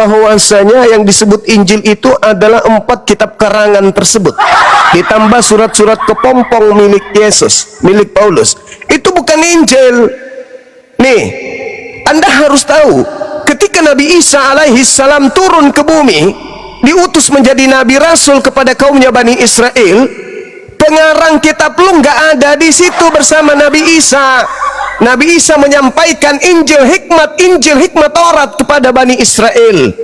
bahwasanya yang disebut Injil itu adalah 4 kitab karangan tersebut, ditambah surat-surat kepompong milik Yesus, milik Paulus. Itu bukan Injil. Nih, Anda harus tahu, ketika Nabi Isa alaihi salam turun ke bumi, diutus menjadi nabi rasul kepada kaumnya Bani Israel, pengarang kitab lu nggak ada di situ bersama Nabi Isa. Nabi Isa menyampaikan Injil hikmat Taurat kepada Bani Israel.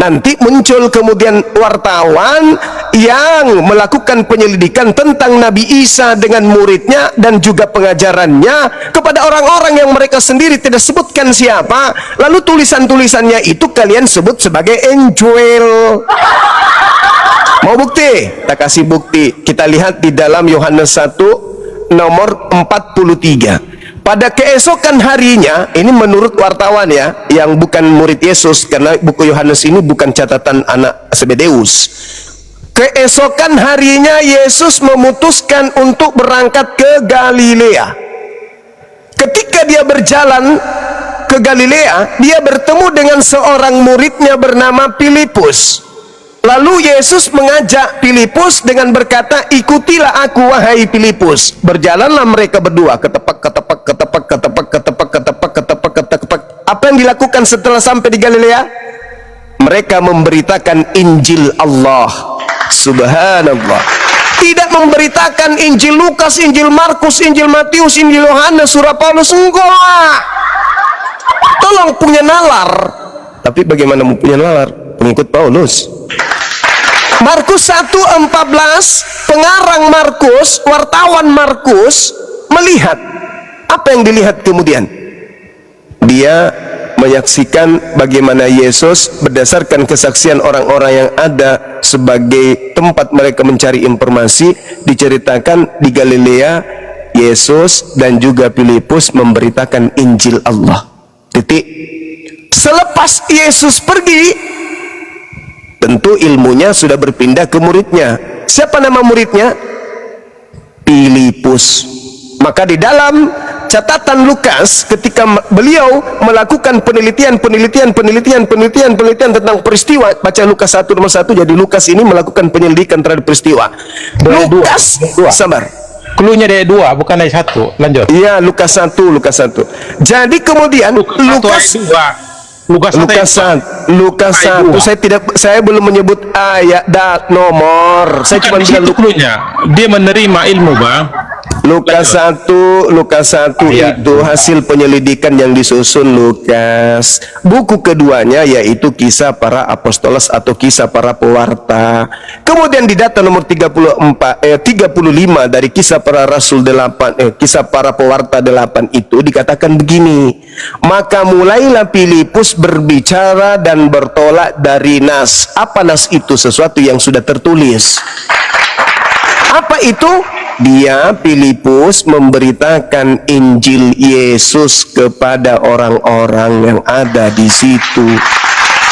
Nanti muncul kemudian wartawan yang melakukan penyelidikan tentang Nabi Isa dengan muridnya dan juga pengajarannya kepada orang-orang yang mereka sendiri tidak sebutkan siapa. Lalu tulisan-tulisannya itu kalian sebut sebagai Injil. Mau bukti? Kita kasih bukti. Kita lihat di dalam Yohanes 1 nomor 43. Pada keesokan harinya, ini menurut wartawan ya, yang bukan murid Yesus, karena buku Yohanes ini bukan catatan anak Zebedeus. Keesokan harinya Yesus memutuskan untuk berangkat ke Galilea. Ketika dia berjalan ke Galilea, dia bertemu dengan seorang muridnya bernama Filipus. Lalu Yesus mengajak Filipus dengan berkata, ikutilah aku wahai Filipus. Berjalanlah mereka berdua, ketepak. Apa yang dilakukan setelah sampai di Galilea? Mereka memberitakan Injil Allah. Subhanallah. Tidak memberitakan Injil Lukas, Injil Markus, Injil Matius, Injil Yohanes, surah Paulus. Enggak. Tolong punya nalar. Tapi bagaimana mau punya nalar? Pengikut Paulus. Markus 1:14, pengarang Markus, wartawan Markus melihat. Apa yang dilihat kemudian? Dia menyaksikan bagaimana Yesus berdasarkan kesaksian orang-orang yang ada sebagai tempat mereka mencari informasi, diceritakan di Galilea Yesus dan juga Filipus memberitakan Injil Allah. Titik. Selepas Yesus pergi, tentu ilmunya sudah berpindah ke muridnya. Siapa nama muridnya? Filipus. Maka di dalam catatan Lukas, ketika beliau melakukan penelitian tentang peristiwa, baca Lukas 1 nomor 1, jadi Lukas ini melakukan penyelidikan terhadap peristiwa. Lukas, sabar. Klunya dari 2, bukan dari 1. Lanjut. Iya, Lukas 1. Jadi kemudian Lukas 1, saya belum menyebut ayat dan nomor. Saya cuma bilang klunya. Dia menerima ilmu, Bang. Lukas 1 itu hasil penyelidikan yang disusun Lukas. Buku keduanya yaitu Kisah Para Apostolos atau Kisah Para Pewarta. Kemudian di data nomor 35 dari Kisah Para Rasul 8, Kisah Para Pewarta 8 itu dikatakan begini. Maka mulailah Filipus berbicara dan bertolak dari nas. Apa nas itu? Sesuatu yang sudah tertulis. Apa itu? Dia, Filipus, memberitakan Injil Yesus kepada orang-orang yang ada di situ.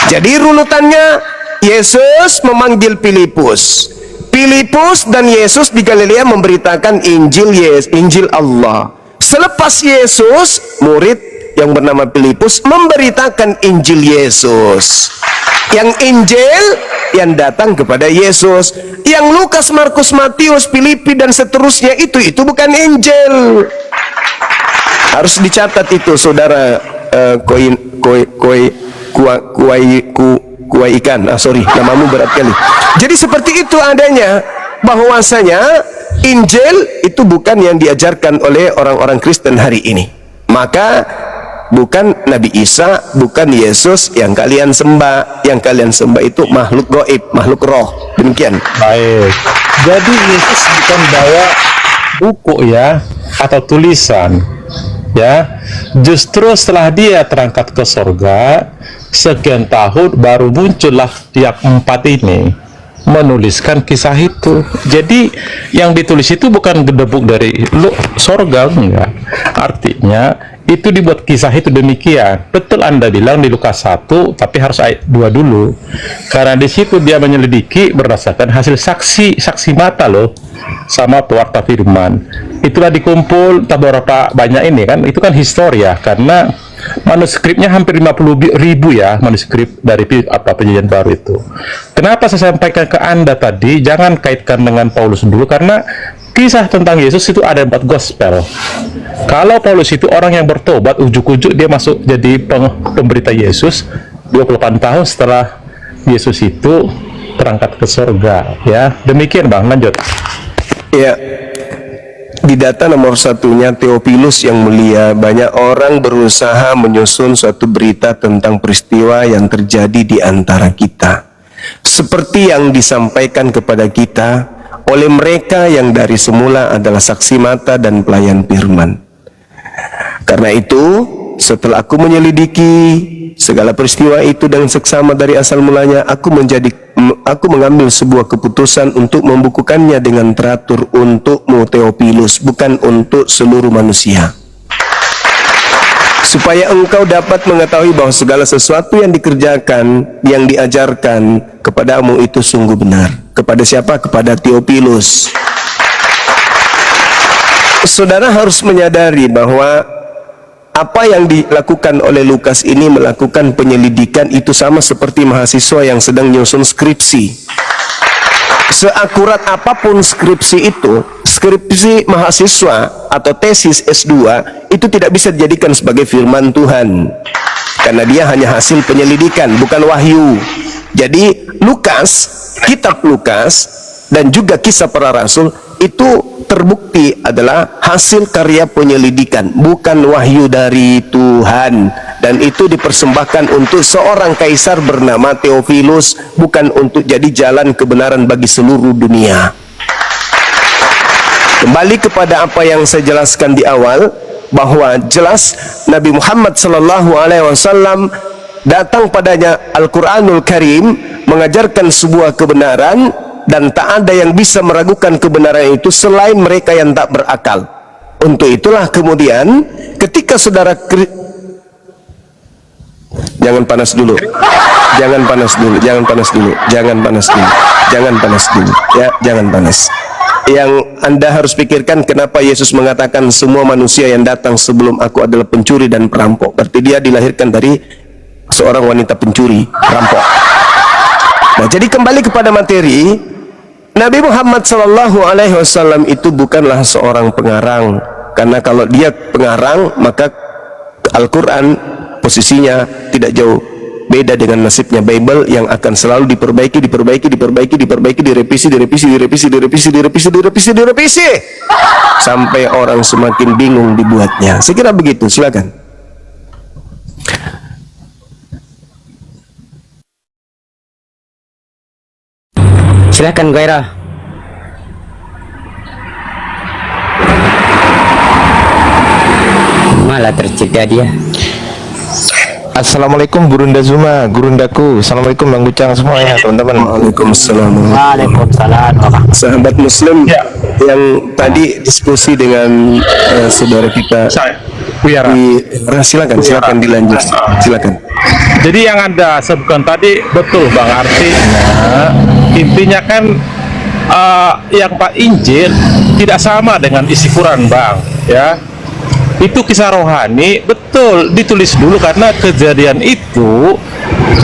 Jadi runutannya, Yesus memanggil Filipus. Filipus dan Yesus di Galilea memberitakan Injil Allah. Selepas Yesus, murid yang bernama Filipus memberitakan Injil Yesus. Yang Injil yang datang kepada Yesus. Yang Lukas, Markus, Matius, Filipi dan seterusnya itu bukan Injil. Harus dicatat itu, saudara. Kuai ikan. Sorry, namamu berat kali. Jadi seperti itu adanya, bahwasanya Injil itu bukan yang diajarkan oleh orang-orang Kristen hari ini. Maka bukan Nabi Isa, bukan Yesus yang kalian sembah. Yang kalian sembah itu makhluk gaib, makhluk roh. Demikian. Baik. Jadi Yesus bukan bawa buku ya, atau tulisan ya. Justru setelah dia terangkat ke surga, sekian tahun baru muncullah tiap 4 ini menuliskan kisah itu. Jadi yang ditulis itu bukan gedebuk dari surga, enggak. Artinya itu dibuat kisah itu demikian. Betul Anda bilang di Lukas 1, tapi harus ayat 2 dulu. Karena di situ dia menyelidiki berdasarkan hasil saksi mata loh, sama pewarta firman. Itulah dikumpul, tak berapa banyak ini kan, itu kan historia. Karena manuskripnya hampir 50.000 ya, manuskrip dari Perjanjian Baru itu. Kenapa saya sampaikan ke Anda tadi, jangan kaitkan dengan Paulus dulu, karena kisah tentang Yesus itu ada 4 gospel. Kalau Paulus itu orang yang bertobat, ujuk-ujuk dia masuk jadi pemberita Yesus 28 tahun setelah Yesus itu berangkat ke surga, ya. Demikian Bang, lanjut. Ya, di data nomor satunya Theophilus yang mulia, banyak orang berusaha menyusun suatu berita tentang peristiwa yang terjadi di antara kita, seperti yang disampaikan kepada kita oleh mereka yang dari semula adalah saksi mata dan pelayan firman. Karena itu, setelah aku menyelidiki segala peristiwa itu dengan seksama dari asal mulanya, aku mengambil sebuah keputusan untuk membukukannya dengan teratur untukmu Theophilus, bukan untuk seluruh manusia, supaya engkau dapat mengetahui bahwa segala sesuatu yang dikerjakan, yang diajarkan kepadamu itu sungguh benar. Kepada siapa? Kepada Theophilus. Saudara harus menyadari bahwa apa yang dilakukan oleh Lukas ini, melakukan penyelidikan, itu sama seperti mahasiswa yang sedang menyusun skripsi. Seakurat apapun skripsi itu, skripsi mahasiswa atau tesis S2 itu tidak bisa dijadikan sebagai firman Tuhan, karena dia hanya hasil penyelidikan, bukan wahyu. Jadi Lukas, kitab Lukas dan juga kisah para rasul itu terbukti adalah hasil karya penyelidikan, bukan wahyu dari Tuhan. Dan itu dipersembahkan untuk seorang kaisar bernama Theophilus, bukan untuk jadi jalan kebenaran bagi seluruh dunia. Kembali kepada apa yang saya jelaskan di awal, bahwa jelas Nabi Muhammad SAW datang padanya Al-Quranul Karim mengajarkan sebuah kebenaran, dan tak ada yang bisa meragukan kebenaran itu selain mereka yang tak berakal. Untuk itulah kemudian ketika saudara jangan panas dulu, jangan panas dulu, jangan panas dulu, jangan panas dulu, jangan panas dulu, ya, jangan panas. Yang Anda harus pikirkan, kenapa Yesus mengatakan semua manusia yang datang sebelum aku adalah pencuri dan perampok. Berarti dia dilahirkan dari seorang wanita pencuri, perampok. Nah, jadi kembali kepada materi, Nabi Muhammad SAW itu bukanlah seorang pengarang, karena kalau dia pengarang maka Al-Quran posisinya tidak jauh beda dengan nasibnya Bible yang akan selalu diperbaiki, direvisi sampai orang semakin bingung dibuatnya. Saya kira begitu. Silakan. Silakan Gairah. Malah tercegah dia. Assalamualaikum Gurunda Zuma, Gurundaku. Assalamualaikum Bang Gucang semua ya teman-teman. Waalaikumsalam. Waalaikumsalam. Sahabat Muslim yang tadi diskusi dengan saudara kita silakan dilanjut, silakan. Jadi yang Anda sebutkan tadi betul Bang, artinya intinya kan yang Pak Injil tidak sama dengan isi Quran Bang, ya. Itu kisah rohani, betul, ditulis dulu karena kejadian itu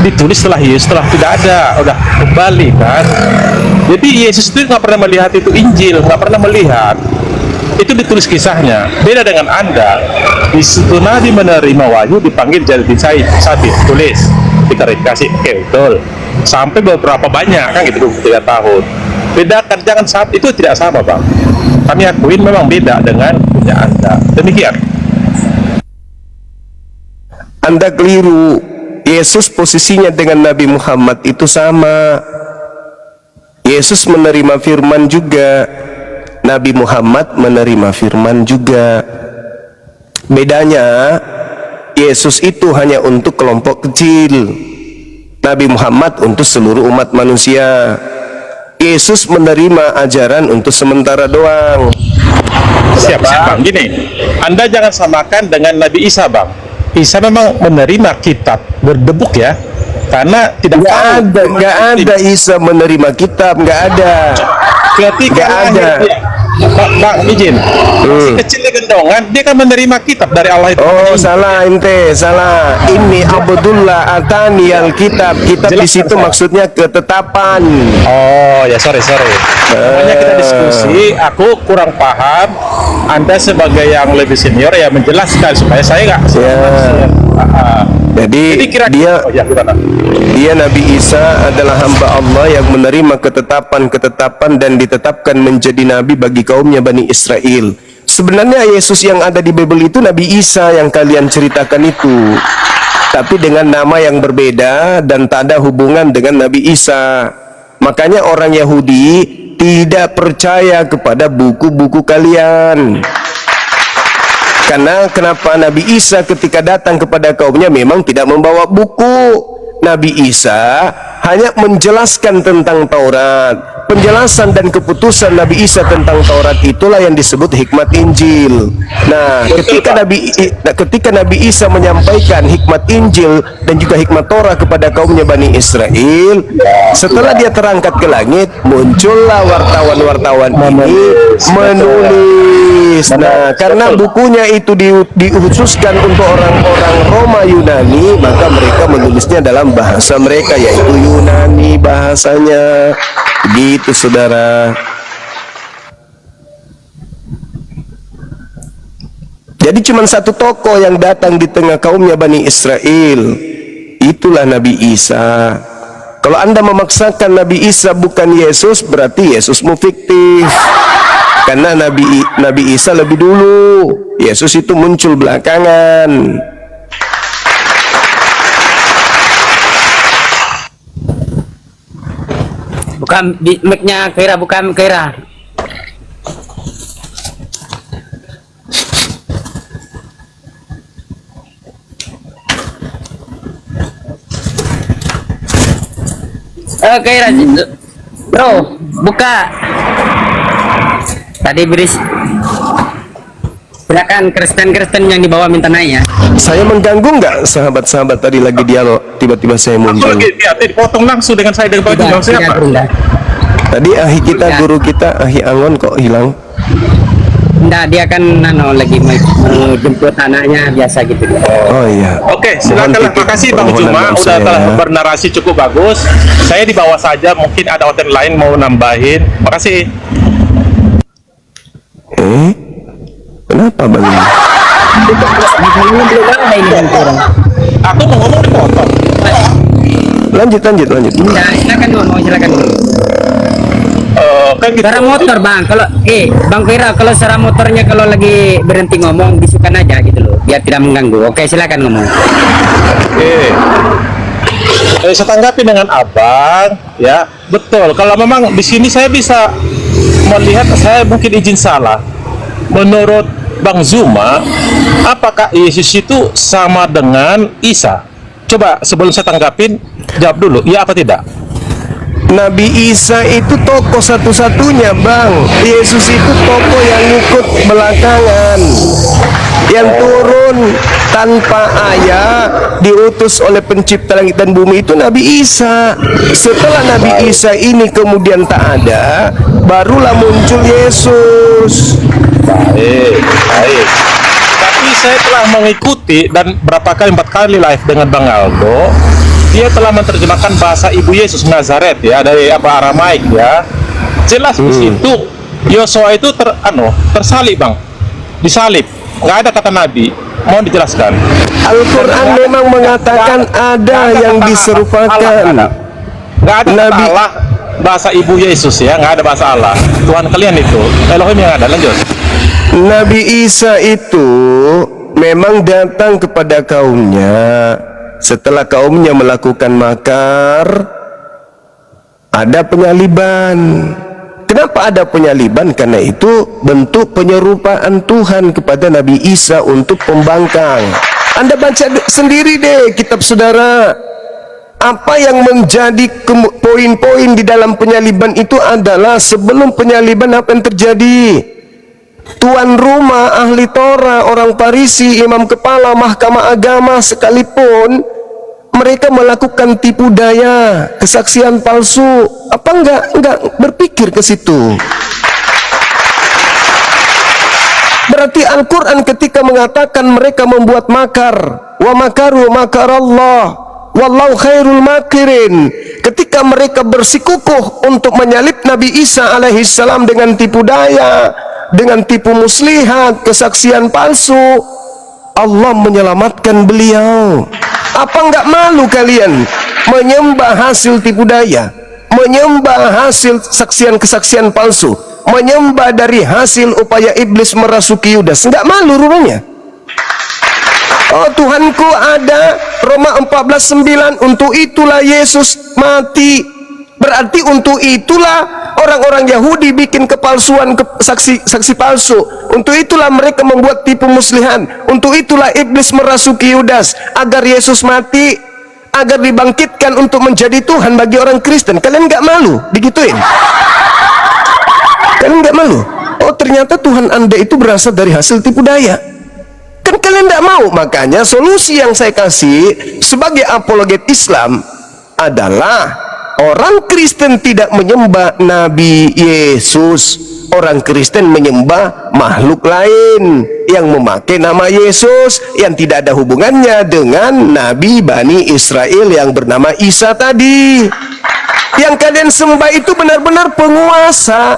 ditulis setelah Yesus setelah tidak ada, udah kembali kan. Jadi Yesus itu nggak pernah melihat itu Injil, nggak pernah melihat. Itu ditulis kisahnya. Beda dengan Anda. Di situ Nabi menerima wahyu, dipanggil jadi Sabit, tulis, diklarifikasi, oke betul. Sampai beberapa banyak kan gitu, 23 tahun. Bedakan, jangan saat itu tidak sama Bang. Kami akuin memang beda dengan punya Anda. Demikian. Anda keliru. Yesus posisinya dengan Nabi Muhammad itu sama. Yesus menerima firman juga, Nabi Muhammad menerima firman juga. Bedanya, Yesus itu hanya untuk kelompok kecil, Nabi Muhammad untuk seluruh umat manusia. Yesus menerima ajaran untuk sementara doang. Siap Bang, gini, Anda jangan samakan dengan Nabi Isa Bang. Isa memang menerima kitab berdebuk ya, karena tidak nggak ada Isa menerima kitab, nggak ada. Ketika Nggak ada. Bang, izin. Si kecil di gendongan, dia kan menerima kitab dari Allah itu. Oh, salah ente, salah. Ini Abdullah atani kitab. Kitab di situ maksudnya ketetapan. Oh, ya sorry. Makanya kita diskusi, aku kurang paham. Anda sebagai yang lebih senior ya menjelaskan supaya saya nggak. Jadi dia Nabi Isa adalah hamba Allah yang menerima ketetapan dan ditetapkan menjadi nabi bagi kaumnya Bani Israel. Sebenarnya Yesus yang ada di Bible itu Nabi Isa yang kalian ceritakan itu, tapi dengan nama yang berbeda dan tak ada hubungan dengan Nabi Isa. Makanya orang Yahudi tidak percaya kepada buku-buku kalian. Karena kenapa Nabi Isa ketika datang kepada kaumnya memang tidak membawa buku. Nabi Isa hanya menjelaskan tentang Taurat. Penjelasan dan keputusan Nabi Isa tentang Taurat itulah yang disebut hikmat Injil. Nah, ketika Nabi Isa menyampaikan hikmat Injil dan juga hikmat Torah kepada kaumnya Bani Israel, setelah dia terangkat ke langit, muncullah wartawan-wartawan ini menulis. Nah, karena bukunya itu dikhususkan untuk orang-orang Roma Yunani, maka mereka menulisnya dalam bahasa mereka, yaitu Yunani bahasanya. Begitu, saudara. Jadi cuma satu tokoh yang datang di tengah kaumnya Bani Israel, itulah Nabi Isa. Kalau Anda memaksakan Nabi Isa bukan Yesus, berarti Yesusmu fiktif. Karena Nabi Isa lebih dulu, Yesus itu muncul belakangan. Bukan mic-nya Kaira, bukan Kaira. Kaira, bro, buka. Tadi beris. Silakan Kristen yang di bawah minta naik ya. Saya mengganggu nggak sahabat-sahabat tadi lagi dialog, tiba-tiba saya Aku muncul. lagi dipotong langsung dengan saya dengan baju bang siapa? Tadi guru kita Ahi Angon kok hilang. Enggak, dia kan lagi mau jemput anaknya biasa gitu. Oh iya. Oke, silakan. Makasih Bang Juma udah telah bernarasi cukup bagus. Saya di bawah saja, mungkin ada hotel lain mau nambahin. Makasih. Kenapa Bang? Aku mau ngomong dipotong. Lanjut. Enggak, silakan ngomong, silakan. Kan gitu. Suara motor bang, kalau Bang Kira, kalau suara motornya kalau lagi berhenti ngomong bisukan aja gitu loh, biar tidak mengganggu. Oke, silakan ngomong. Saya tanggapi dengan abang, ya betul. Kalau memang di sini saya bisa melihat, saya mungkin izin salah. Menurut Bang Zuma, apakah Yesus itu sama dengan Isa? Coba sebelum saya tanggapin, jawab dulu, iya apa tidak? Nabi Isa itu tokoh satu-satunya Bang. Yesus itu tokoh yang ikut belakangan, yang turun tanpa ayah, diutus oleh pencipta langit dan bumi, itu Nabi Isa. Setelah Nabi Isa ini kemudian tak ada, barulah muncul Yesus. Baik. Tapi saya telah mengikuti dan 4 kali live dengan Bang Aldo. Dia telah menerjemahkan bahasa Ibu Yesus Nazaret ya, dari Aramaik ya. Jelas di situ Yosua itu tersalib Bang, disalib, nggak ada kata Nabi. Mohon dijelaskan. Al-Quran memang mengatakan ada yang diserupakan. Nggak ada kata Allah bahasa Ibu Yesus ya, nggak ada bahasa Allah. Tuhan kalian itu Elohim yang ada. Lanjut. Nabi Isa itu memang datang kepada kaumnya. Setelah kaumnya melakukan makar, ada penyaliban. Kenapa ada penyaliban? Karena itu bentuk penyerupaan Tuhan kepada Nabi Isa untuk pembangkang. Anda baca sendiri deh kitab saudara. Apa yang menjadi poin-poin di dalam penyaliban itu adalah sebelum penyaliban apa yang terjadi? Tuan rumah, ahli Torah, orang Farisi, imam kepala mahkamah agama sekalipun mereka melakukan tipu daya, kesaksian palsu. Apa enggak berpikir ke situ? Berarti Al-Quran ketika mengatakan mereka membuat makar, wa makaru makarallah wallahu khairul makirin, ketika mereka bersikukuh untuk menyalib Nabi Isa alaihissalam dengan tipu daya, dengan tipu muslihat, kesaksian palsu, Allah menyelamatkan beliau. Apa enggak malu kalian menyembah hasil tipu daya, menyembah hasil kesaksian palsu, menyembah dari hasil upaya iblis merasuki Yudas? Enggak malu rupanya. Oh, Tuhanku ada, Roma 14:9, untuk itulah Yesus mati. Berarti untuk itulah orang-orang Yahudi bikin kepalsuan, saksi palsu. Untuk itulah mereka membuat tipu muslihan. Untuk itulah iblis merasuki Yudas agar Yesus mati, agar dibangkitkan untuk menjadi Tuhan bagi orang Kristen. Kalian nggak malu digituin? Kalian nggak malu? Oh, ternyata Tuhan Anda itu berasal dari hasil tipu daya. Kan kalian nggak mau. Makanya solusi yang saya kasih sebagai apologet Islam adalah orang Kristen tidak menyembah Nabi Yesus. Orang Kristen menyembah makhluk lain yang memakai nama Yesus, yang tidak ada hubungannya dengan Nabi Bani Israel yang bernama Isa tadi. Yang kalian sembah itu benar-benar penguasa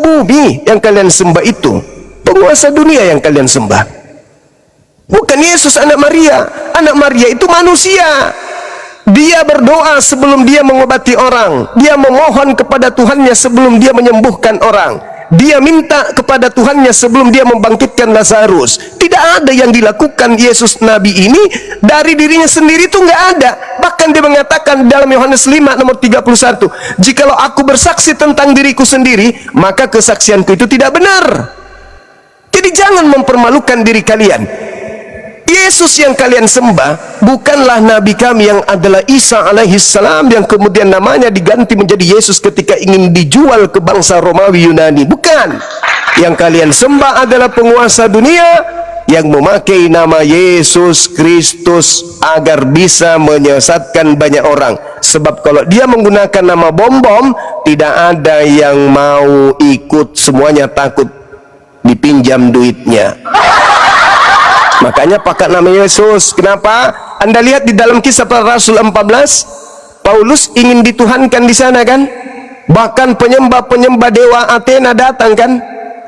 bumi yang kalian sembah itu. Penguasa dunia yang kalian sembah. Bukan Yesus anak Maria. Anak Maria itu manusia. Dia berdoa sebelum dia mengobati orang. Dia memohon kepada Tuhannya sebelum dia menyembuhkan orang. Dia minta kepada Tuhannya sebelum dia membangkitkan Lazarus. Tidak ada yang dilakukan Yesus Nabi ini dari dirinya sendiri, itu nggak ada. Bahkan dia mengatakan dalam Yohanes 5 nomor 31, jikalau aku bersaksi tentang diriku sendiri, maka kesaksianku itu tidak benar. Jadi jangan mempermalukan diri kalian. Yesus yang kalian sembah bukanlah Nabi kami yang adalah Isa alaihissalam, yang kemudian namanya diganti menjadi Yesus ketika ingin dijual ke bangsa Romawi Yunani. Bukan. Yang kalian sembah adalah penguasa dunia yang memakai nama Yesus Kristus agar bisa menyesatkan banyak orang. Sebab kalau dia menggunakan nama bom-bom, tidak ada yang mau ikut, semuanya takut dipinjam duitnya. Makanya pakai nama Yesus. Kenapa? Anda lihat di dalam Kisah Para Rasul 14, Paulus ingin dituhankan di sana kan? Bahkan penyembah-penyembah dewa Athena datang kan?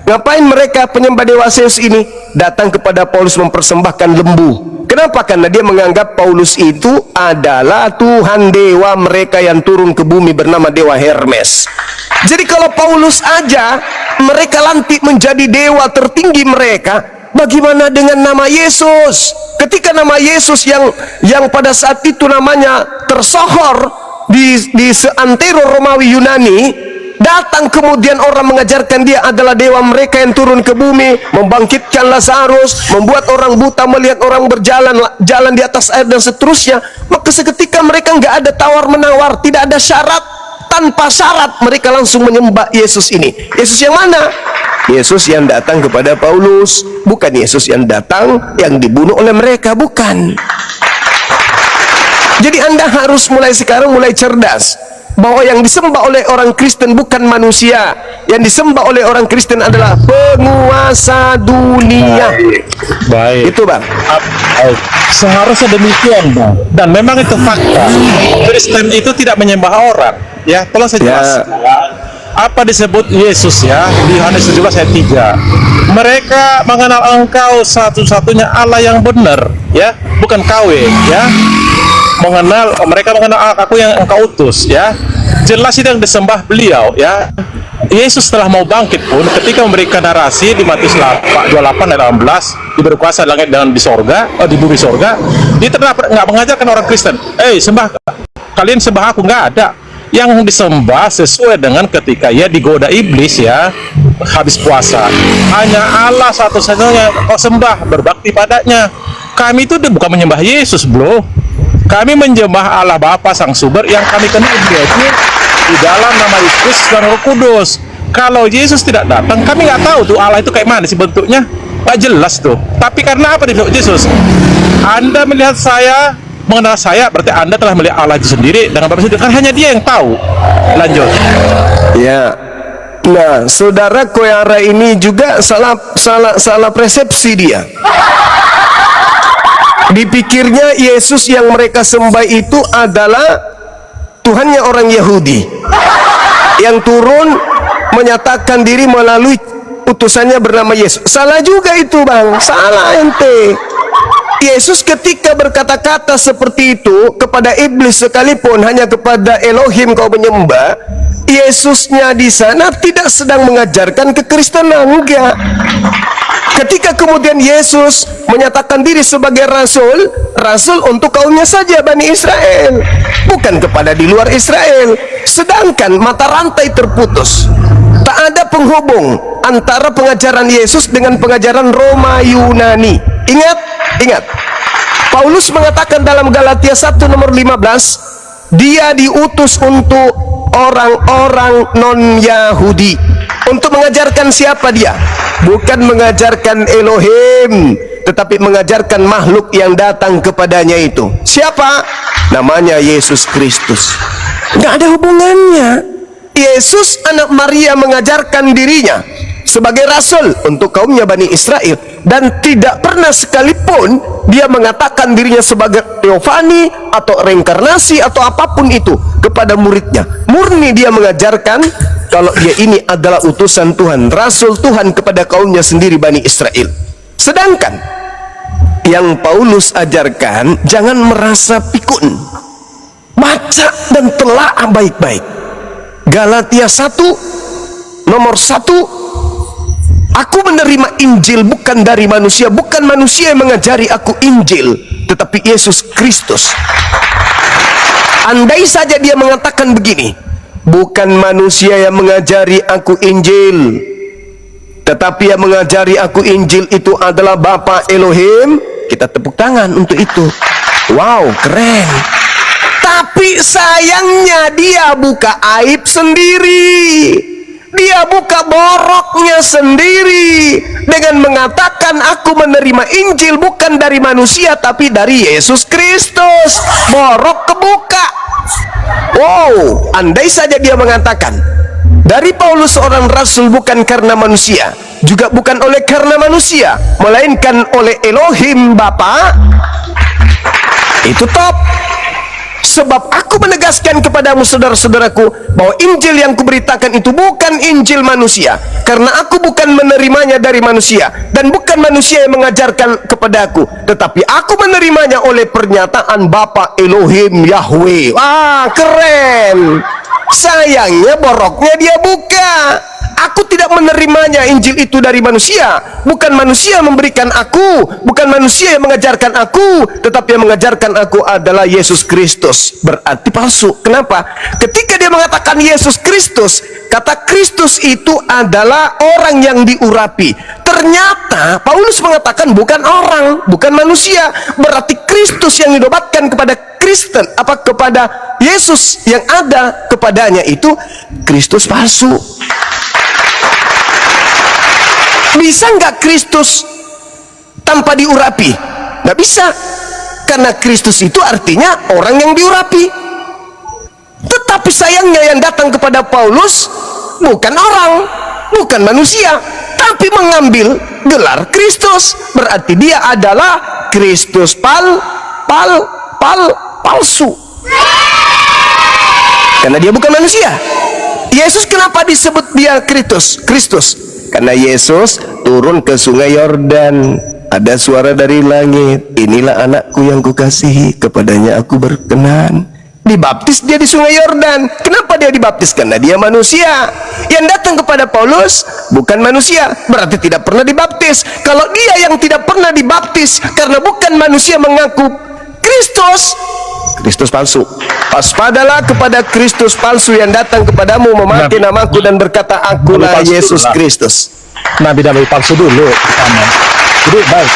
Ngapain mereka penyembah dewa Zeus ini? Datang kepada Paulus mempersembahkan lembu. Kenapa? Karena dia menganggap Paulus itu adalah Tuhan dewa mereka yang turun ke bumi bernama dewa Hermes. Jadi kalau Paulus aja mereka lantik menjadi dewa tertinggi mereka, bagaimana dengan nama Yesus? Ketika nama Yesus yang pada saat itu namanya tersohor di seantero Romawi Yunani, datang kemudian orang mengajarkan dia adalah dewa mereka yang turun ke bumi, membangkitkan Lazarus, membuat orang buta melihat, orang jalan di atas air dan seterusnya. Maka seketika mereka nggak ada tawar menawar, tidak ada syarat, tanpa syarat mereka langsung menyembah Yesus ini. Yesus yang mana? Yesus yang datang kepada Paulus, bukan Yesus yang datang yang dibunuh oleh mereka, bukan. Jadi Anda harus mulai sekarang mulai cerdas bahwa yang disembah oleh orang Kristen bukan manusia. Yang disembah oleh orang Kristen adalah penguasa dunia. Baik. Itu Bang. Seharusnya demikian, Bang. Dan memang itu fakta. Kristen itu tidak menyembah orang. Ya, tolong saya jelaskan. Apa disebut Yesus ya di Yohanes 17 ayat 3? Mereka mengenal engkau satu-satunya Allah yang benar, ya, bukan KW, ya. Mereka mengenal aku yang engkau utus, ya. Jelas itu yang disembah beliau, ya. Yesus telah mau bangkit pun ketika memberikan narasi di Matius 28 ayat 18, diberi kuasa di langit dan di sorga, di bumi sorga, dia nggak mengajarkan orang Kristen, kalian sembah aku, nggak ada. Yang disembah sesuai dengan ketika ia digoda iblis, ya, habis puasa. Hanya Allah satu-satunya kau sembah, berbakti padanya. Kami itu bukan menyembah Yesus, bro. Kami menyembah Allah Bapa Sang Sumber yang kami kenal yaitu di dalam nama Yesus dan Roh Kudus. Kalau Yesus tidak datang, kami nggak tahu tuh Allah itu kayak mana sih bentuknya, nggak jelas tuh. Tapi karena apa disebut Yesus? Anda melihat saya, mengenal saya, berarti Anda telah melihat Allah itu sendiri dengan Bapak sendiri, kan hanya Dia yang tahu. Lanjut. Ya, Nah, saudara Koyara ini juga salah persepsi dia. Dipikirnya Yesus yang mereka sembah itu adalah Tuhannya orang Yahudi yang turun menyatakan diri melalui utusannya bernama Yesus. Salah juga itu, Bang. Salah ente. Yesus ketika berkata-kata seperti itu kepada iblis sekalipun, hanya kepada Elohim kau menyembah, Yesusnya di sana tidak sedang mengajarkan kekristenan, enggak. Ketika kemudian Yesus menyatakan diri sebagai rasul, rasul untuk kaumnya saja, Bani Israel, bukan kepada di luar Israel. Sedangkan mata rantai terputus, tak ada penghubung antara pengajaran Yesus dengan pengajaran Roma Yunani. Ingat, Paulus mengatakan dalam Galatia 1 nomor 15, dia diutus untuk orang-orang non-Yahudi. Untuk mengajarkan siapa dia? Bukan mengajarkan Elohim, tetapi mengajarkan makhluk yang datang kepadanya itu. Siapa? Namanya Yesus Kristus. Nggak ada hubungannya. Yesus anak Maria mengajarkan dirinya sebagai rasul untuk kaumnya Bani Israel, dan tidak pernah sekalipun dia mengatakan dirinya sebagai teofani atau reinkarnasi atau apapun itu kepada muridnya. Murni dia mengajarkan kalau dia ini adalah utusan Tuhan, rasul Tuhan kepada kaumnya sendiri Bani Israel. Sedangkan yang Paulus ajarkan, jangan merasa pikun, baca dan telaah baik-baik. Galatia 1 nomor 1, aku menerima Injil bukan dari manusia, bukan manusia yang mengajari aku Injil, tetapi Yesus Kristus. Andai saja dia mengatakan begini, bukan manusia yang mengajari aku Injil, tetapi yang mengajari aku Injil itu adalah Bapa Elohim, kita tepuk tangan untuk itu. Wow, keren. Tapi sayangnya dia buka aib sendiri, dia buka boroknya sendiri dengan mengatakan aku menerima Injil bukan dari manusia tapi dari Yesus Kristus. Borok kebuka. Wow, andai saja dia mengatakan dari Paulus seorang rasul bukan karena manusia, juga bukan oleh karena manusia, melainkan oleh Elohim Bapa, itu top. Sebab aku menegaskan kepadamu saudara-saudaraku bahwa Injil yang kuberitakan itu bukan Injil manusia, karena aku bukan menerimanya dari manusia dan bukan manusia yang mengajarkan kepadaku, tetapi aku menerimanya oleh pernyataan Bapa Elohim Yahweh. Wah, keren. Sayangnya boroknya dia buka. Aku tidak menerimanya Injil itu dari manusia, bukan manusia memberikan aku, bukan manusia yang mengajarkan aku, tetapi yang mengajarkan aku adalah Yesus Kristus. Berarti palsu. Kenapa? Ketika dia mengatakan Yesus Kristus, kata Kristus itu adalah orang yang diurapi. Ternyata Paulus mengatakan bukan orang, bukan manusia. Berarti Kristus yang dinobatkan kepada Kristen, kepada Yesus yang ada kepadanya itu Kristus palsu. Bisa nggak Kristus tanpa diurapi? Nggak bisa, karena Kristus itu artinya orang yang diurapi. Tetapi sayangnya yang datang kepada Paulus bukan orang, bukan manusia, tapi mengambil gelar Kristus. Berarti dia adalah Kristus palsu, karena dia bukan manusia. Yesus kenapa disebut dia Kristus? Karena Yesus turun ke sungai Yordan, ada suara dari langit, inilah anakku yang kukasihi, kepadanya aku berkenan. Dibaptis dia di sungai Yordan. Kenapa dia dibaptis? Karena dia manusia. Yang datang kepada Paulus bukan manusia, berarti tidak pernah dibaptis. Kalau dia yang tidak pernah dibaptis karena bukan manusia mengaku Kristus palsu. Waspadalah kepada Kristus palsu yang datang kepadamu memakai namaku dan berkata akulah Yesus Kristus. Nabi-nabi palsu dulu pertama. Jadi baik,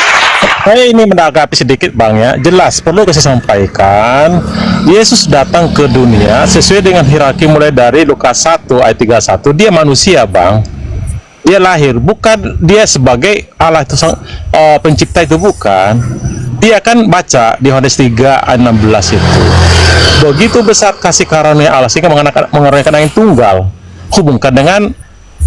saya ini menanggapi sedikit Bang ya. Jelas perlu saya sampaikan, Yesus datang ke dunia sesuai dengan hierarki mulai dari Lukas 1 ayat 31. Dia manusia Bang, dia lahir, bukan dia sebagai Allah itu pencipta, itu bukan. Dia kan baca di Yohanes 3 ayat 16 itu, begitu besar kasih karunia Allah sehingga mengaruniakan yang tunggal. Hubungkan dengan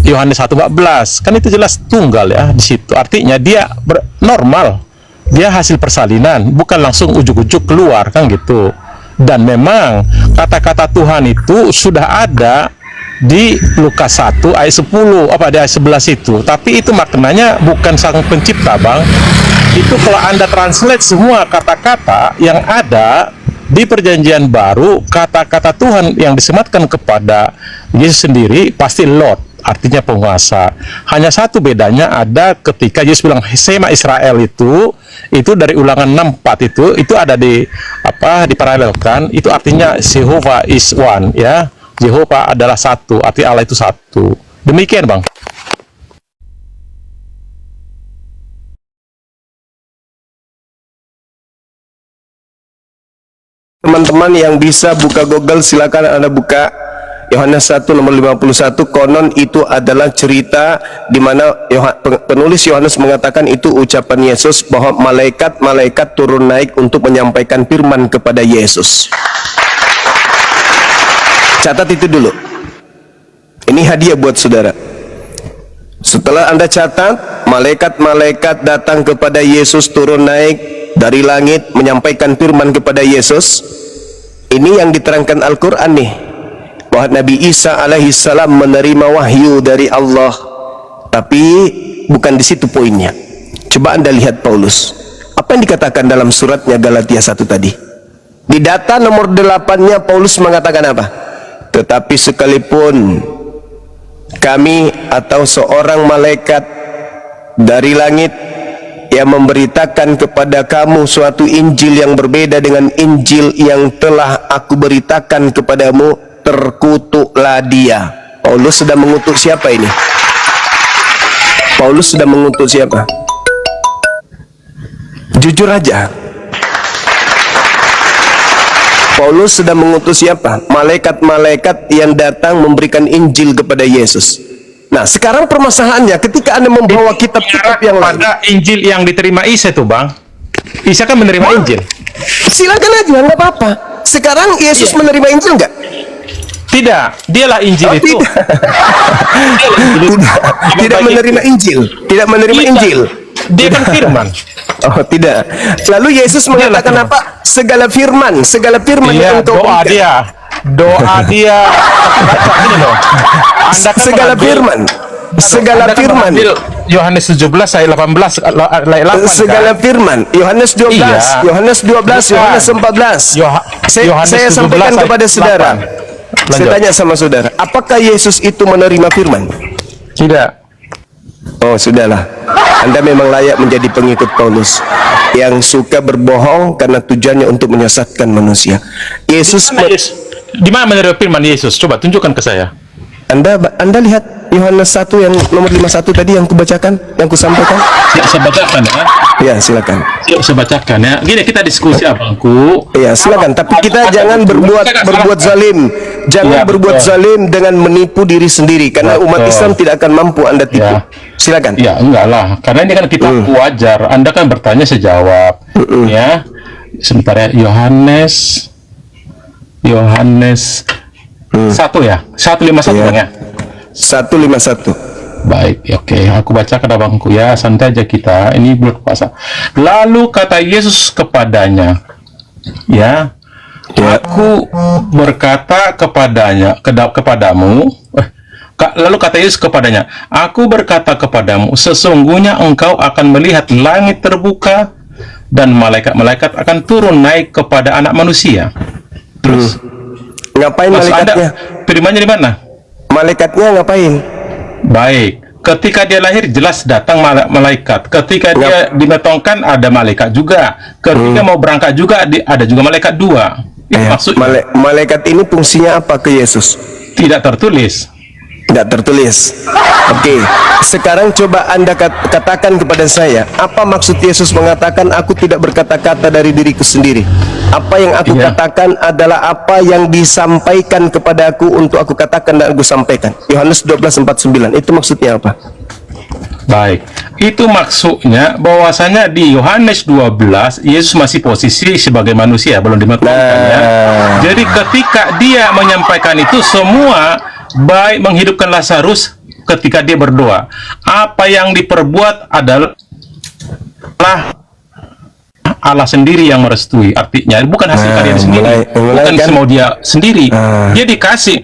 Yohanes 1:14. Kan itu jelas tunggal ya di situ. Artinya dia normal. Dia hasil persalinan, bukan langsung ujuk-ujuk keluar kan gitu. Dan memang kata-kata Tuhan itu sudah ada di Lukas 1 ayat 10 di ayat 11 itu. Tapi itu maknanya bukan sang pencipta, Bang. Itu kalau Anda translate semua kata-kata yang ada di perjanjian baru, kata-kata Tuhan yang disematkan kepada Yesus sendiri pasti Lord, artinya penguasa. Hanya satu bedanya ada ketika Yesus bilang Shema Israel itu dari Ulangan 6:4 itu ada diparalelkan, itu artinya Jehovah is one ya. Jehovah adalah satu, arti Allah itu satu. Demikian, Bang. Teman-teman yang bisa buka Google, silakan Anda buka Yohanes 1 nomor 51. Konon itu adalah cerita di mana penulis Yohanes mengatakan itu ucapan Yesus bahwa malaikat-malaikat turun naik untuk menyampaikan firman kepada Yesus. Catat itu dulu. Ini hadiah buat saudara. Setelah Anda catat, malaikat-malaikat datang kepada Yesus, turun naik dari langit menyampaikan firman kepada Yesus. Ini yang diterangkan Al-Quran nih, bahwa Nabi Isa alaihissalam menerima wahyu dari Allah. Tapi bukan di situ poinnya. Coba Anda lihat Paulus, apa yang dikatakan dalam suratnya Galatia 1 tadi. Di data nomor 8-nya Paulus mengatakan apa? Tetapi sekalipun kami atau seorang malaikat dari langit yang memberitakan kepada kamu suatu Injil yang berbeda dengan Injil yang telah aku beritakan kepadamu, terkutuklah dia. Paulus sedang mengutuk siapa ini? Paulus sedang mengutuk siapa? Jujur aja. Paulus sedang mengutus siapa? Malaikat-malaikat yang datang memberikan Injil kepada Yesus. Nah, sekarang permasalahannya ketika Anda membawa kitab-kitab yang lain. Pada Injil yang diterima Isa itu, Bang. Isa kan menerima Injil. Silakan aja, nggak apa-apa. Sekarang Yesus menerima Injil nggak? Tidak, dialah Injil itu. Tidak menerima Injil. Tidak menerima Injil. Dia kan firman. Oh, tidak. Lalu Yesus mengatakan apa? Segala firman yang engkau berikan. Doa dia. Ini loh. Anda kan segala firman. Yohanes 17 ayat 18 ayat 8. Segala firman. Yohanes 12, iya. Yohanes 12, Yohanes 14. Saya sampaikan kepada saudara. Saya tanya sama saudara, apakah Yesus itu menerima firman? Tidak. Oh, sudahlah. Anda memang layak menjadi pengikut Paulus yang suka berbohong karena tujuannya untuk menyesatkan manusia. Di mana menerima firman Yesus? Coba tunjukkan ke saya. Anda lihat Yohanes 1 yang nomor 51 tadi yang kubacakan, yang kusampaikan. Ya, saya bacakan ya. Ya, silakan. Ya, saya bacakan ya. Gini, kita diskusi abangku. Ya, silakan. Tapi kita jangan berbuat zalim. Jangan berbuat zalim dengan menipu diri sendiri, karena umat Islam tidak akan mampu Anda tipu. Ya. Silakan. Ya, enggak lah. Karena ini kan kita wajar. Anda kan bertanya sejawab. Ya. Sebentar ya. Yohanes 1 ya. 151 Bang ya. 151. Baik, oke. Aku bacakan abangku ya. Santai aja kita. Ini bulan puasa. Lalu kata Yesus kepadanya, ya, aku berkata kepadamu. Lalu kata Yesus kepadanya, aku berkata kepadamu, sesungguhnya engkau akan melihat langit terbuka dan malaikat-malaikat akan turun naik kepada anak manusia. Terus ngapain malaikatnya? Firmannya di mana? Malaikatnya ngapain? Baik, ketika dia lahir jelas datang malaikat. Ketika dia dimetongkan ada malaikat juga. Ketika mau berangkat juga ada juga malaikat dua. Itu maksudnya. Malaikat ini fungsinya apa ke Yesus? Tidak tertulis. Tidak tertulis. Oke. Sekarang coba Anda katakan kepada saya, apa maksud Yesus mengatakan aku tidak berkata-kata dari diriku sendiri? Apa yang aku katakan adalah apa yang disampaikan kepadaku untuk aku katakan dan aku sampaikan. Yohanes 12:49. Itu maksudnya apa? Baik. Itu maksudnya bahwasanya di Yohanes 12 Yesus masih posisi sebagai manusia, belum dimetongkan ya. Jadi ketika dia menyampaikan itu semua, baik menghidupkan Lazarus, ketika dia berdoa. Apa yang diperbuat adalah Allah sendiri yang merestui. Artinya bukan hasil karya dia sendiri, bukan kan? semau dia sendiri. Dia dikasih.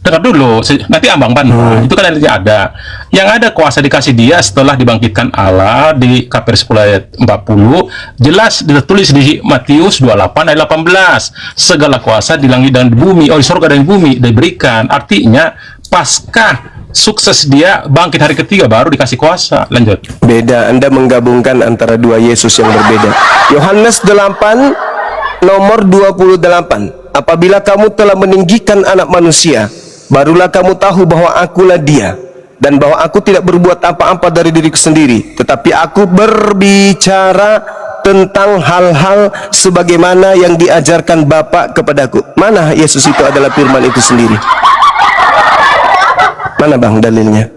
Dengar dulu, nanti ambang bantah. Itu kan ada. Yang ada kuasa dikasih dia setelah dibangkitkan Allah di Kafir 10 ayat 40. Jelas ditulis di Matius 28 ayat 18. Segala kuasa di langit dan di bumi, di surga dan di bumi diberikan. Artinya pasca sukses dia bangkit hari ketiga baru dikasih kuasa. Lanjut. Beda, Anda menggabungkan antara dua Yesus yang berbeda. Yohanes 8 nomor 28. Apabila kamu telah meninggikan anak manusia, barulah kamu tahu bahwa akulah dia, dan bahwa aku tidak berbuat apa-apa dari diriku sendiri, tetapi aku berbicara tentang hal-hal sebagaimana yang diajarkan Bapa kepadaku. Mana Yesus itu adalah firman itu sendiri? Mana bang dalilnya?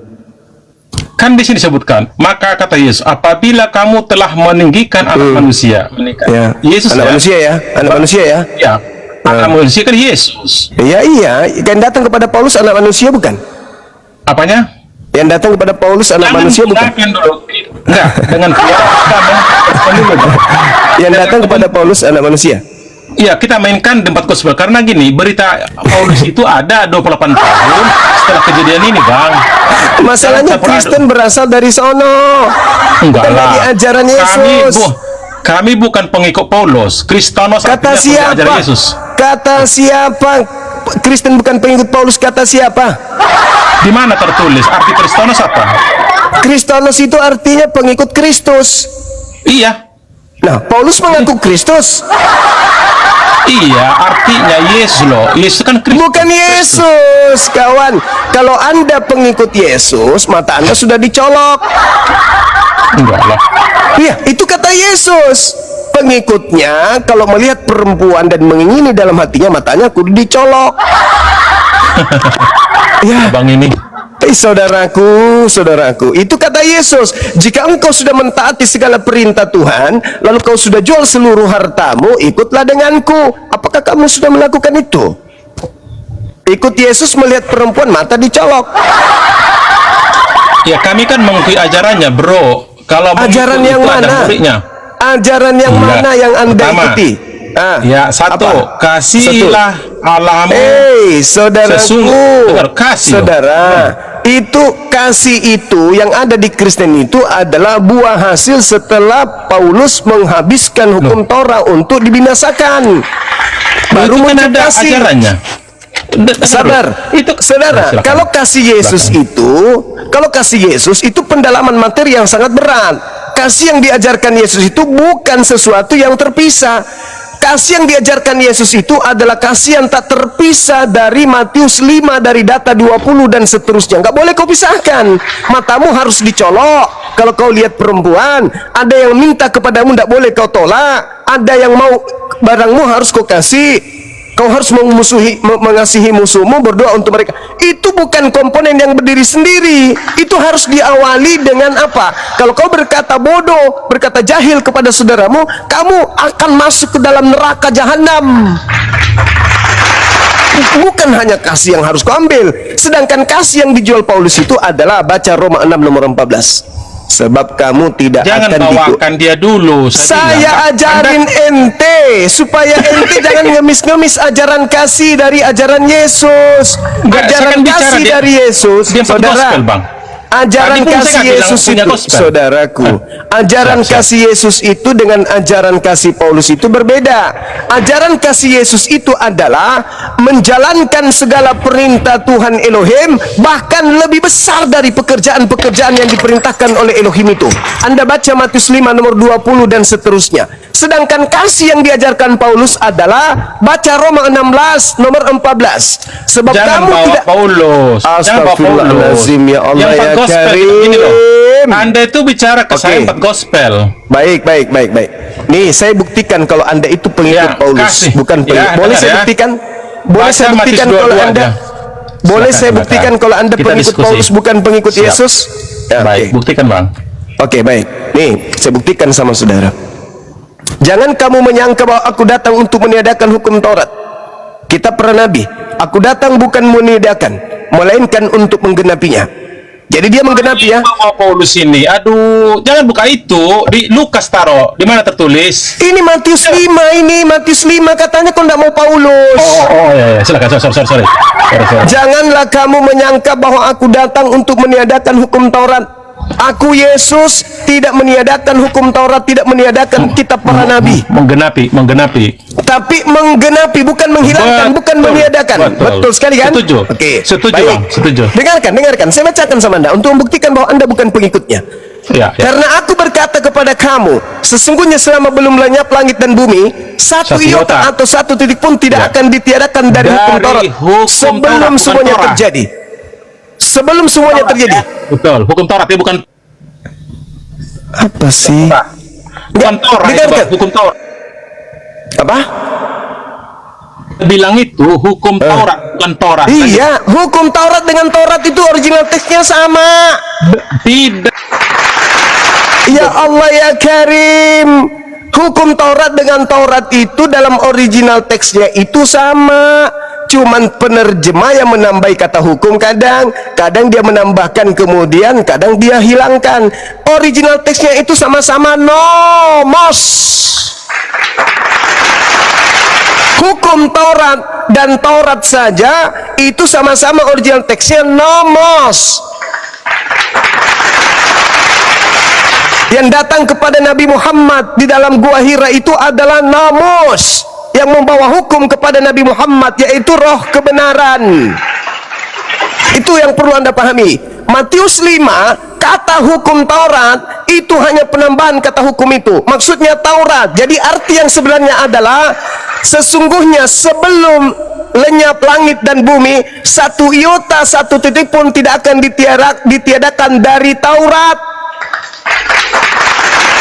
Kan di sini disebutkan, maka kata Yesus, apabila kamu telah meninggikan anak manusia, Ya. Yesus Anak manusia ya, anak manusia ya. Ya, anak manusia kan Yesus. Iya, yang datang kepada Paulus anak manusia bukan? Apanya? Yang datang kepada Paulus anak manusia bukan? Dulu. Enggak, dengan Yang datang kepada Paulus anak manusia. Iya, kita mainkan tempat gospel karena gini, berita Paulus itu ada 28 tahun setelah kejadian ini, Bang. Masalahnya Kristen berasal dari sono. Enggak Bukan lah. dari ajaran Yesus. Kami bukan pengikut Paulus. Kristenos Kata artinya siapa? ajaran Yesus. Kata siapa? Kristen bukan pengikut Paulus, kata siapa? Di mana tertulis arti Kristenos apa? Kristonos itu artinya pengikut Kristus. Iya. Nah, Paulus mengaku Kristus. Iya, artinya Yesus loh. Yesus kan Kristus. Bukan Yesus, kawan. Kalau Anda pengikut Yesus, mata Anda sudah dicolok. Enggak lah. Iya, itu kata Yesus. Pengikutnya kalau melihat perempuan dan mengingini dalam hatinya, matanya kudu dicolok. Ya, Bang ini. saudaraku, itu kata Yesus. Jika engkau sudah mentaati segala perintah Tuhan, lalu kau sudah jual seluruh hartamu, ikutlah denganku. Apakah kamu sudah melakukan itu? Ikut Yesus melihat perempuan, mata dicolok. Ya, kami kan mengikuti ajarannya, bro. Kalau Ajaran mengikuti yang itu ada mana? muridnya. Ajaran yang Enggak. mana yang Anda Pertama, ikuti? Ya, satu, apa? kasihilah Allahmu. Saudaraku, Sesungguh, dengar, kasih saudara, itu kasih itu yang ada di Kristen itu adalah buah hasil setelah Paulus menghabiskan hukum Torah untuk dibinasakan. Baru Itu kan muncul ada kasih. ajarannya. Sabar, Itu saudara. silakan. Kalau kasih Yesus itu pendalaman materi yang sangat berat. Kasih yang diajarkan Yesus itu bukan sesuatu yang terpisah. Kasih yang diajarkan Yesus itu adalah kasih yang tak terpisah dari Matius 5, dari data 20 dan seterusnya. Nggak boleh kau pisahkan. Matamu harus dicolok. Kalau kau lihat perempuan, ada yang minta kepadamu, nggak boleh kau tolak. Ada yang mau barangmu, harus kau kasih. Kau harus mengasihi musuhmu, berdoa untuk mereka. Itu bukan komponen yang berdiri sendiri. Itu harus diawali dengan apa? Kalau kau berkata bodoh, berkata jahil kepada saudaramu, kamu akan masuk ke dalam neraka jahanam. Bukan hanya kasih yang harus kau ambil. Sedangkan kasih yang dijual Paulus itu adalah, baca Roma 6 nomor 14. Sebab kamu tidak Jangan akan bawakan dia dulu. Saya ajarin ente supaya ente jangan ngemis-ngemis ajaran kasih dari ajaran Yesus. Enggak, saya Ajaran kan bicara kasih dia- dari Yesus, dia saudara. gospel, Bang. Ajaran Tadi pun saya kasih bilang Yesus punya itu, gospel. saudaraku, ajaran Siap. kasih Yesus itu dengan ajaran kasih Paulus itu berbeda. Ajaran kasih Yesus itu adalah menjalankan segala perintah Tuhan Elohim, bahkan lebih besar dari pekerjaan-pekerjaan yang diperintahkan oleh Elohim itu. Anda baca Matius 5 nomor 20 dan seterusnya. Sedangkan kasih yang diajarkan Paulus adalah, baca Roma 16 nomor 14. Sebab Jangan kamu bawa tidak Paulus. Jangan bawa Paulus. Astagfirullahaladzim, ya Allah, Yang ya empat gospel Karim. ini loh. Anda itu bicara ke saya Oke. empat gospel. Baik. Nih, saya buktikan kalau Anda itu pengikut Ya, Paulus, kasih. bukan pengikut. Ya, Boleh dengar saya ya. buktikan? Boleh Baca saya Matius buktikan 22 kalau Anda? aja. Boleh saya Silakan. buktikan kalau Anda Kita pengikut diskusi. Paulus, bukan pengikut Siap. Yesus? Ya, Baik, oke. buktikan, Bang. Oke, baik. Nih, saya buktikan sama saudara. Jangan kamu menyangka bahwa aku datang untuk meniadakan hukum Taurat, kitab para nabi. Aku datang bukan meniadakan, melainkan untuk menggenapinya. Jadi dia menggenapi ya. Mau Paulus ini, aduh, jangan buka itu di Lukas taro, di mana tertulis? Ini Matius 5 ini, Matius 5 katanya kau tidak mau Paulus. Oh ya, silakan, sorry. Janganlah kamu menyangka bahwa aku datang untuk meniadakan hukum Taurat. Aku Yesus tidak meniadakan hukum Taurat, tidak meniadakan kitab para nabi. Menggenapi. Tapi menggenapi, bukan menghilangkan, bukan meniadakan. Betul sekali kan? Setuju. Oke. Setuju, baik. Bang. Setuju. Dengarkan. Saya bacakan sama Anda untuk membuktikan bahwa Anda bukan pengikutnya. Ya. Karena aku berkata kepada kamu, sesungguhnya selama belum lenyap langit dan bumi, satu iota atau satu titik pun tidak akan ditiadakan dari hukum Taurat sebelum semuanya terjadi. Sebelum semuanya terjadi. Betul. Hukum Taurat ya, bukan Apa sih? bukan Taurat, itu, Bang. Hukum Taurat. Apa? Bilang itu hukum Taurat, bukan Taurat. Iya, hukum Taurat dengan Taurat itu original teksnya sama. Tidak. Ya Allah ya Karim, hukum Taurat dengan Taurat itu dalam original teksnya itu sama. Cuman penerjemah yang menambah kata hukum, kadang dia menambahkan, kemudian kadang dia hilangkan. Original teksnya itu sama-sama nomos. Hukum Taurat dan Taurat saja itu sama-sama original teksnya nomos. Yang datang kepada Nabi Muhammad di dalam Gua Hira itu adalah namus. Yang membawa hukum kepada Nabi Muhammad, yaitu roh kebenaran. Itu yang perlu Anda pahami. Matius 5, kata hukum Taurat itu hanya penambahan kata hukum itu. Maksudnya Taurat. Jadi arti yang sebenarnya adalah sesungguhnya sebelum lenyap langit dan bumi, satu iota, satu titik pun tidak akan ditiadakan dari Taurat.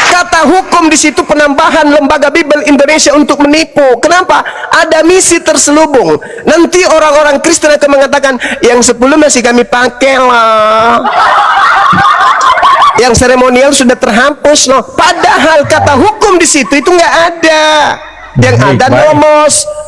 Kata hukum di situ penambahan lembaga Bible Indonesia untuk menipu. Kenapa? Ada misi terselubung. Nanti orang-orang Kristen akan mengatakan, yang 10 masih kami pakai lah, yang seremonial sudah terhapus loh. Padahal kata hukum di situ itu nggak ada. Yang ada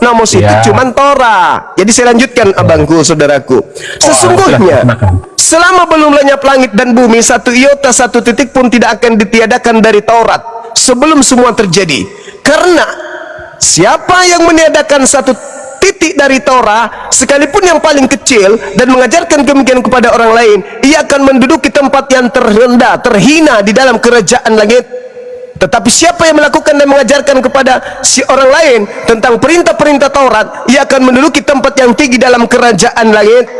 nomos itu cuman Torah. Jadi saya lanjutkan, abangku, saudaraku. Sesungguhnya selama belum lenyap langit dan bumi, satu iota, satu titik pun tidak akan ditiadakan dari Taurat sebelum semua terjadi. Karena siapa yang meniadakan satu titik dari Torah, sekalipun yang paling kecil, dan mengajarkan demikian kepada orang lain, ia akan menduduki tempat yang terrendah, terhina di dalam kerajaan langit. Tetapi siapa yang melakukan dan mengajarkan kepada si orang lain tentang perintah-perintah Taurat, ia akan menduduki tempat yang tinggi dalam kerajaan langit.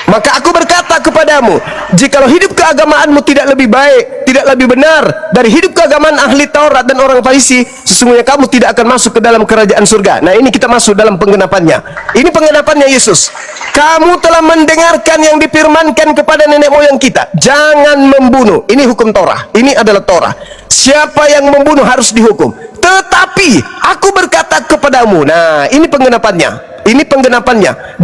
Maka aku berkata kepadamu, jikalau hidup keagamaanmu tidak lebih baik, tidak lebih benar dari hidup keagamaan ahli Taurat dan orang Farisi, sesungguhnya kamu tidak akan masuk ke dalam kerajaan surga. Nah, ini kita masuk dalam penggenapannya. Ini penggenapannya Yesus. Kamu telah mendengarkan yang difirmankan kepada nenek moyang kita, jangan membunuh. Ini hukum Torah. Ini adalah Torah. Siapa yang membunuh harus dihukum. Tetapi aku berkata kepadamu, nah ini penggenapannya. Ini penggenapannya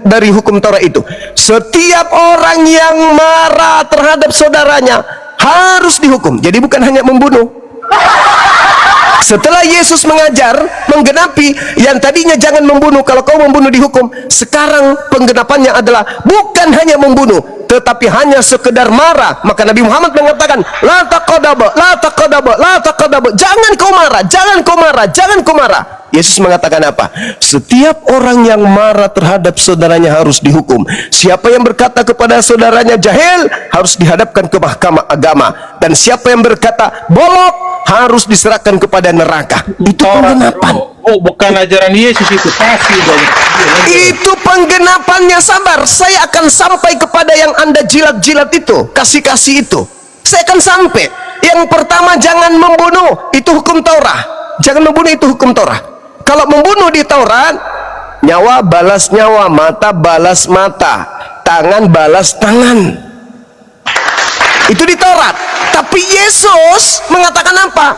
dari hukum Torah itu. Setiap orang yang marah terhadap saudaranya harus dihukum. Jadi bukan hanya membunuh. Setelah Yesus mengajar, menggenapi yang tadinya jangan membunuh, kalau kau membunuh dihukum, sekarang penggenapannya adalah bukan hanya membunuh, tetapi hanya sekedar marah. Maka Nabi Muhammad mengatakan, la taqadaba, la taqadaba, la taqadaba. Jangan kau marah, jangan kau marah, jangan kau marah. Yesus mengatakan apa? Setiap orang yang marah terhadap saudaranya harus dihukum. Siapa yang berkata kepada saudaranya jahil harus dihadapkan ke mahkamah agama. Dan siapa yang berkata bolok harus diserahkan kepada neraka. Itu penggenapan. Oh, bukan ajaran Yesus itu, pasti itu penggenapannya. Sabar, saya akan sampai kepada yang Anda jilat-jilat itu, kasih-kasih itu. Saya akan sampai. Yang pertama, jangan membunuh, itu hukum Taurat. Jangan membunuh, itu hukum Taurat. Kalau membunuh di Taurat, nyawa balas nyawa, mata balas mata, tangan balas tangan. Itu di Taurat. Tapi Yesus mengatakan apa?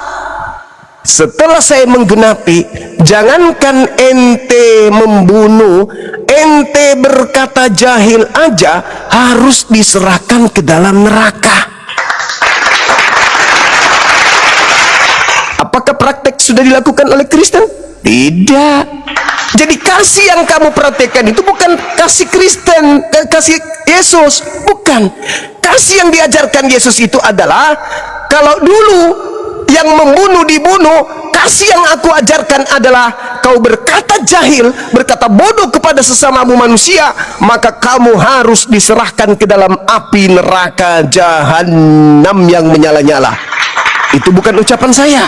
Setelah saya menggenapi, jangankan ente membunuh, ente berkata jahil aja harus diserahkan ke dalam neraka. Apakah praktek sudah dilakukan oleh Kristen? Tidak. Jadi kasih yang kamu praktekkan itu bukan kasih Kristen, kasih Yesus, bukan. Kasih yang diajarkan Yesus itu adalah, kalau dulu yang membunuh dibunuh, kasih yang aku ajarkan adalah kau berkata jahil, berkata bodoh kepada sesamamu manusia, maka kamu harus diserahkan ke dalam api neraka jahanam yang menyala-nyala. Itu bukan ucapan saya,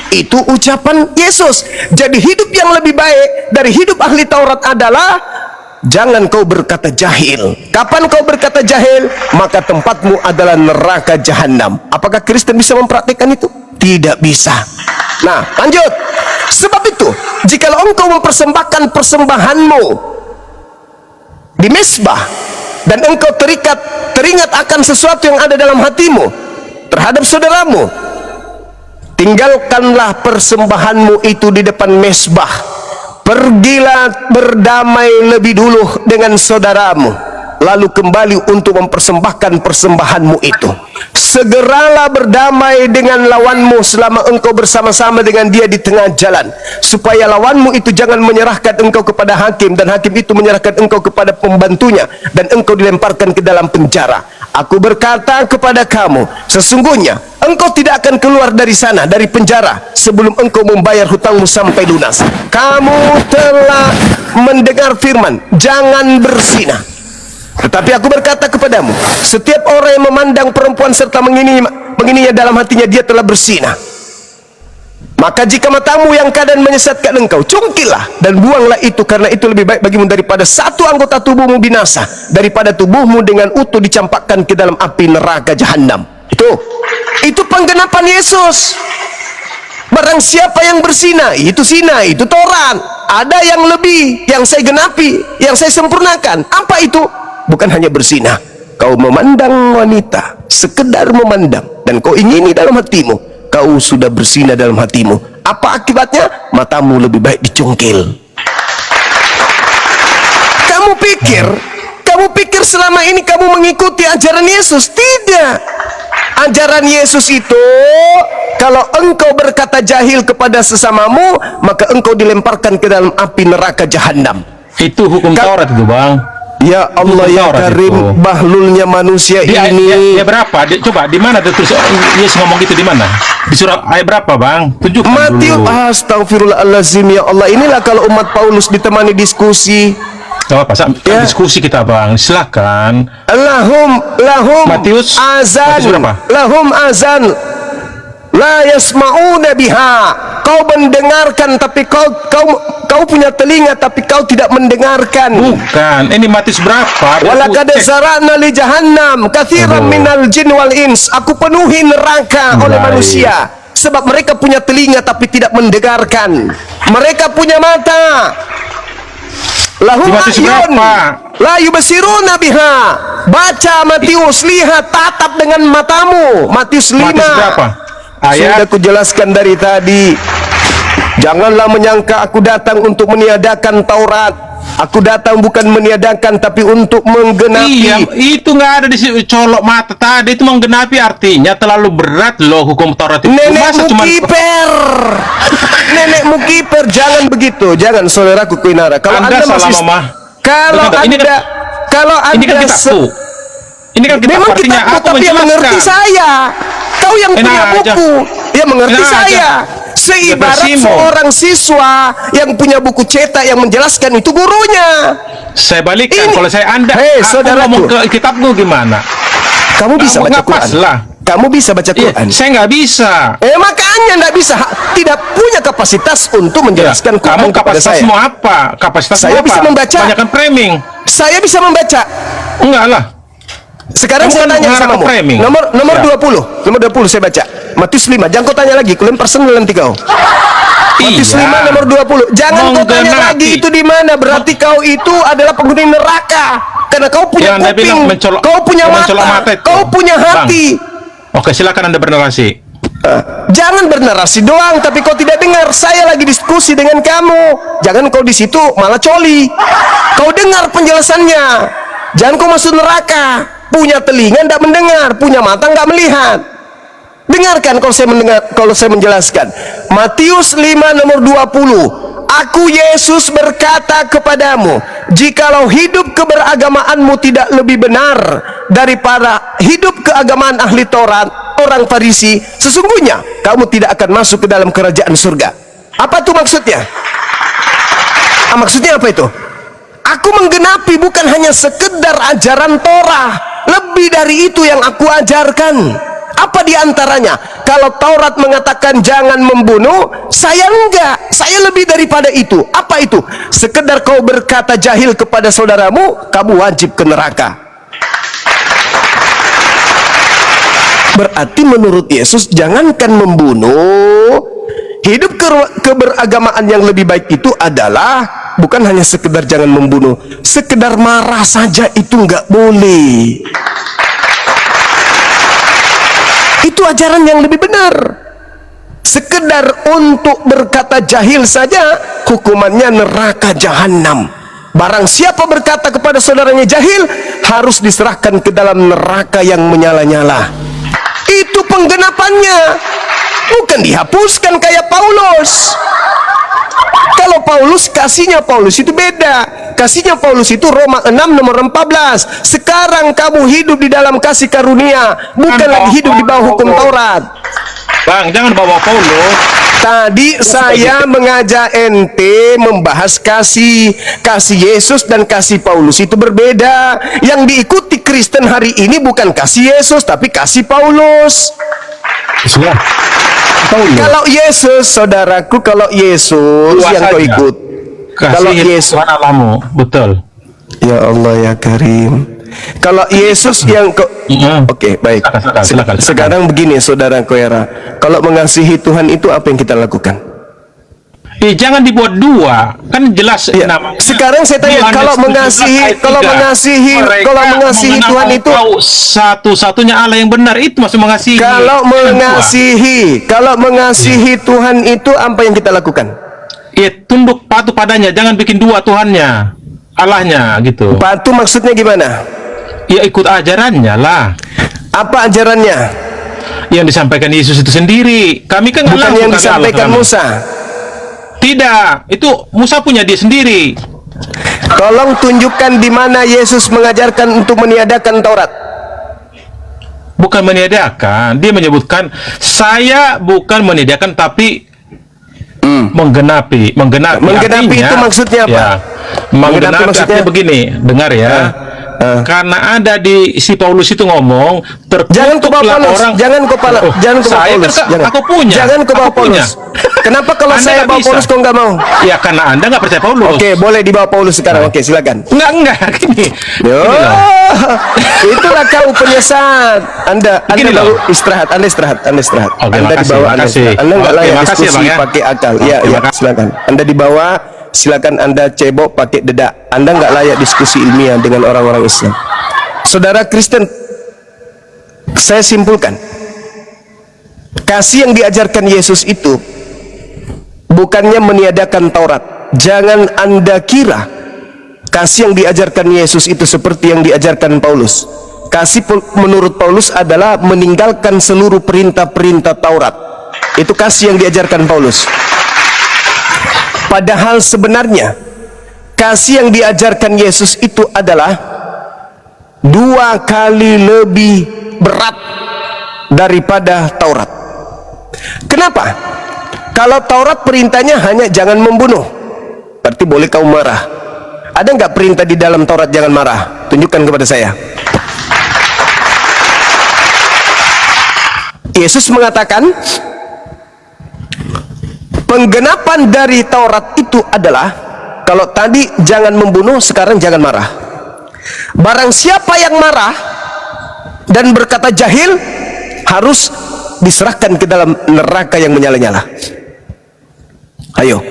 itu ucapan Yesus. Jadi hidup yang lebih baik dari hidup ahli Taurat adalah jangan kau berkata jahil. Kapan kau berkata jahil, maka tempatmu adalah neraka jahanam. Apakah Kristen bisa mempraktikkan itu? Tidak bisa. Nah, lanjut. Sebab itu, jikalau engkau mempersembahkan persembahanmu di mezbah dan engkau teringat akan sesuatu yang ada dalam hatimu terhadap saudaramu, tinggalkanlah persembahanmu itu di depan mezbah. Pergilah berdamai lebih dulu dengan saudaramu, lalu kembali untuk mempersembahkan persembahanmu itu. Segeralah berdamai dengan lawanmu selama engkau bersama-sama dengan dia di tengah jalan, supaya lawanmu itu jangan menyerahkan engkau kepada hakim, dan hakim itu menyerahkan engkau kepada pembantunya, dan engkau dilemparkan ke dalam penjara. Aku berkata kepada kamu, sesungguhnya engkau tidak akan keluar dari sana, dari penjara, sebelum engkau membayar hutangmu sampai lunas. Kamu telah mendengar firman, jangan berzina. Tetapi aku berkata kepadamu, setiap orang yang memandang perempuan serta mengininya dalam hatinya, dia telah berzina. Maka jika matamu yang kadang menyesatkan engkau, cungkillah dan buanglah itu, karena itu lebih baik bagimu daripada satu anggota tubuhmu binasa, daripada tubuhmu dengan utuh dicampakkan ke dalam api neraka jahanam. Itu penggenapan Yesus. Barang siapa yang berzina, itu zina, itu Taurat. Ada yang lebih, yang saya genapi, yang saya sempurnakan. Apa itu? Bukan hanya berzina. Kau memandang wanita, sekedar memandang, dan kau ingini dalam hatimu, kau sudah berzina dalam hatimu. Apa akibatnya? Matamu lebih baik dicungkil. Kamu pikir selama ini kamu mengikuti ajaran Yesus? Tidak. Ajaran Yesus itu, kalau engkau berkata jahil kepada sesamamu, maka engkau dilemparkan ke dalam api neraka jahanam. Itu hukum Taurat itu, Bang. Ya Allah ya Karim, bahlulnya manusia ini. Dia berapa? Coba di mana terus Yesus ngomong gitu, di mana? Di surah ayat berapa, Bang? Tunjukkan Matius. dulu. Astagfirullahalazim, ya Allah. Inilah kalau umat Paulus ditemani diskusi. Gak apa, Ya. diskusi kita, Bang. Silakan. Lahum Matius azan. berapa? Lahum azan. La yasma'una biha. Kau mendengarkan tapi kau punya telinga tapi kau tidak mendengarkan. Bukan. Ini Matius berapa? Walaqad zara'na li jahannam katsiran minal jin wal ins. Aku penuhi neraka oleh manusia sebab mereka punya telinga tapi tidak mendengarkan. Mereka punya mata. Lahum ahyun la yubsiruna biha. Baca Matius, lihat, tatap dengan matamu. Matius 5. Matius berapa? Sudah kujelaskan dari tadi. Janganlah menyangka aku datang untuk meniadakan Taurat. Aku datang bukan meniadakan, tapi untuk menggenapi. Iya, itu nggak ada di colok mata tadi. Itu menggenapi, artinya terlalu berat loh hukum Taurat itu. Nenekmu kiper. Nenekmu kiper. Jangan begitu. Jangan, saudaraku Kuinara. Kalau Anda masih salah, Mama. Kalau Ini Anda kan- kalau Ini kan Anda kitabku. Ini kan kitab, memang artinya kitabmu, aku tapi yang mengerti menjelaskan. saya. Kau yang Enak punya aja. buku, yang mengerti Enak saya. aja. Seibarat Bersimo. seorang siswa yang punya buku cetak yang menjelaskan itu gurunya. Saya balikkan. Ini- Kalau saya Anda, Hei, aku saudaraku. ngomong ke kitabku gimana? Kamu bisa baca nggak pas Quran. lah. Kamu bisa baca Iya, Quran. saya nggak bisa. Makanya nggak bisa, tidak punya kapasitas untuk menjelaskan Ya, Quran kamu kepada saya. kapasitasmu apa? Kapasitasmu Saya apa? bisa membaca. Banyakkan framing. Saya bisa membaca. Enggak lah. Sekarang Kamu saya kan tanya mengharap sama framing. nomor Ya. 20. Nomor 20 saya baca. Matius 5. Jangan kau tanya lagi, kulem personal nanti kau. Matius 5 nomor 20. Jangan kau tanya Menggenapi. lagi itu di mana. Berarti kau itu adalah penghuni neraka. Karena kau punya Yang Anda bilang kuping, mencolok- kau punya mencolok mata, mata itu. kau punya hati. Oke, silakan Anda bernarasi. Jangan bernarasi doang, tapi kau tidak dengar. Saya lagi diskusi dengan kamu. Jangan kau di situ malah coli. Kau dengar penjelasannya. Jangan kau masuk neraka. Punya telinga tidak mendengar, punya mata nggak melihat. Dengarkan kalau saya mendengar, kalau saya menjelaskan. Matius 5 nomor 20. Aku Yesus berkata kepadamu, jikalau hidup keberagamaanmu tidak lebih benar daripada hidup keagamaan ahli Taurat, orang Farisi, sesungguhnya kamu tidak akan masuk ke dalam kerajaan surga. Apa itu maksudnya? Maksudnya apa itu? Aku menggenapi bukan hanya sekedar ajaran Torah, lebih dari itu yang aku ajarkan. Apa diantaranya? Kalau Taurat mengatakan jangan membunuh, saya enggak. Saya lebih daripada itu. Apa itu? Sekedar kau berkata jahil kepada saudaramu, kamu wajib ke neraka. Berarti menurut Yesus, jangankan membunuh, hidup keberagamaan yang lebih baik itu adalah bukan hanya sekedar jangan membunuh, sekedar marah saja itu enggak boleh. Itu ajaran yang lebih benar. Sekedar untuk berkata jahil saja, hukumannya neraka jahanam. Barang siapa berkata kepada saudaranya jahil, harus diserahkan ke dalam neraka yang menyala-nyala. Itu penggenapannya, bukan dihapuskan kayak Paulus. Kalau Paulus, kasihnya Paulus itu beda. Kasihnya Paulus itu Roma 6 nomor 14. Sekarang kamu hidup di dalam kasih karunia, bukan lagi hidup di bawah hukum Taurat. Bang, jangan bawa Paulus. Tadi saya mengajak ente membahas kasih Yesus dan kasih Paulus itu berbeda. Yang diikuti Kristen hari ini bukan kasih Yesus, tapi kasih Paulus. Sudah. Kalau Yesus, saudaraku, kalau Yesus Luas yang kau aja. ikut, kalau Yesus, Tuhan Allahmu, betul. ya Allah ya Karim, kalau Yesus yang kau, oke, baik. Silakan. Sekarang begini, saudara Koera, kalau mengasihi Tuhan itu apa yang kita lakukan? Jangan dibuat dua, kan jelas Ya. namanya. Sekarang saya tanya, kalau mengasihi Tuhan itu, satu-satunya Allah yang benar itu masih mengasihi. kalau mengasihi Tuhan itu apa yang kita lakukan? Ya, tunduk patuh padanya, jangan bikin dua Tuhannya, Allahnya gitu. Patuh maksudnya gimana? Ya ikut ajarannya lah. Apa ajarannya? Yang disampaikan Yesus itu sendiri. Kami kan Bukan yang bukan disampaikan Allah, kami. Musa. Tidak, itu Musa punya dia sendiri. Tolong tunjukkan di mana Yesus mengajarkan untuk meniadakan Taurat. Bukan meniadakan, dia menyebutkan saya bukan meniadakan tapi menggenapi. Menggenapi artinya, itu maksudnya apa? Ya, menggenapi maksudnya artinya begini, dengar ya. Karena ada di si Paulus itu ngomong Jangan ke bawah Paulus, jangan ke bawah Paulus, aku punya. Jangan ke bawah Aku punya. Paulus. Kenapa kalau Anda saya nggak bawa bisa. Paulus kok nggak mau? Ya karena Anda nggak percaya Paulus. Oke, boleh dibawa Paulus sekarang. Oke, silakan. Enggak gini. Yo, Gini loh. itulah kau penyesat. Anda Gini baru loh. istirahat. Anda istirahat. Oke, Anda makasih, dibawa. makasih. Anda nggak Oke, layak makasih ya, diskusi Bang, ya. pakai akal. Oke, Ya, makasih. silakan. Anda dibawa. Silakan Anda cebok pakai dedak. Anda nggak layak diskusi ilmiah dengan orang-orang Islam. Saudara Kristen, saya simpulkan, kasih yang diajarkan Yesus itu bukannya meniadakan Taurat. Jangan Anda kira kasih yang diajarkan Yesus itu seperti yang diajarkan Paulus. Kasih menurut Paulus adalah meninggalkan seluruh perintah-perintah Taurat. Itu kasih yang diajarkan Paulus. Padahal sebenarnya kasih yang diajarkan Yesus itu adalah 2 kali lebih berat daripada Taurat. Kenapa? Kalau Taurat perintahnya hanya jangan membunuh, berarti boleh kau marah. Ada nggak perintah di dalam Taurat jangan marah? Tunjukkan kepada saya. Yesus mengatakan penggenapan dari Taurat itu adalah kalau tadi jangan membunuh, sekarang jangan marah. Barang siapa yang marah dan berkata jahil harus diserahkan ke dalam neraka yang menyala-nyala. Ayo.